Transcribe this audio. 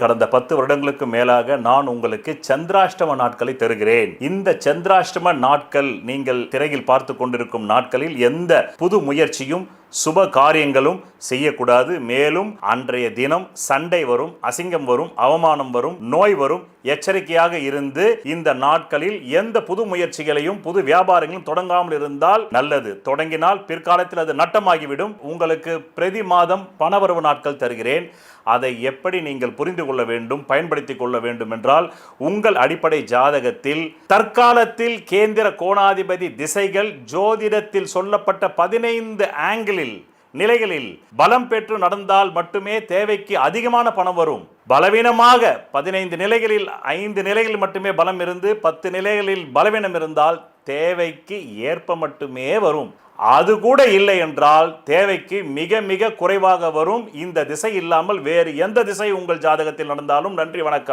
கடந்த 10 வருடங்களுக்கு மேலாக நான் உங்களுக்கு சந்திராஷ்டம நாட்களை தருகிறேன். இந்த சந்திராஷ்டம நாட்கள் நீங்கள் திரையில் பார்த்து கொண்டிருக்கும் நாட்களில் எந்த புது முயற்சியும் சுப காரியங்களும் செய்யக்கூடாது. மேலும் அன்றைய தினம் சண்டை வரும், அசிங்கம் வரும், அவமானம் வரும், நோய் வரும். எச்சரிக்கையாக இருந்து இந்த நாட்களில் எந்த புது முயற்சிகளையும் புது வியாபாரங்களும் தொடங்காமல் இருந்தால் நல்லது. தொடங்கினால் பிற்காலத்தில் அது நட்டமாகிவிடும். உங்களுக்கு பிரதி மாதம் பணவரவு நாட்கள் தருகிறேன். அதை எப்படி நீங்கள் புரிந்து கொள்ள வேண்டும், பயன்படுத்திக் கொள்ள வேண்டும் என்றால், உங்கள் அடிப்படை ஜாதகத்தில் தற்காலத்தில் கேந்திர கோணாதிபதி திசைகள் ஜோதிடத்தில் சொல்லப்பட்ட 15 ஆங்கிளில் நிலைகளில் பலம் பெற்று நடந்தால் மட்டுமே தேவைக்கு அதிகமான பணம் வரும். பலவீனமாக 15 நிலைகளில் 5 நிலைகளில் மட்டுமே பலம் இருந்து 10 நிலைகளில் பலவீனம் இருந்தால் தேவைக்கு ஏற்ப மட்டுமே வரும். அது கூட இல்லை என்றால் தேவைக்கு மிக மிக குறைவாக வரும். இந்த திசை இல்லாமல் வேறு எந்த திசை உங்கள் ஜாதகத்தில் நடந்தாலும். நன்றி, வணக்கம்.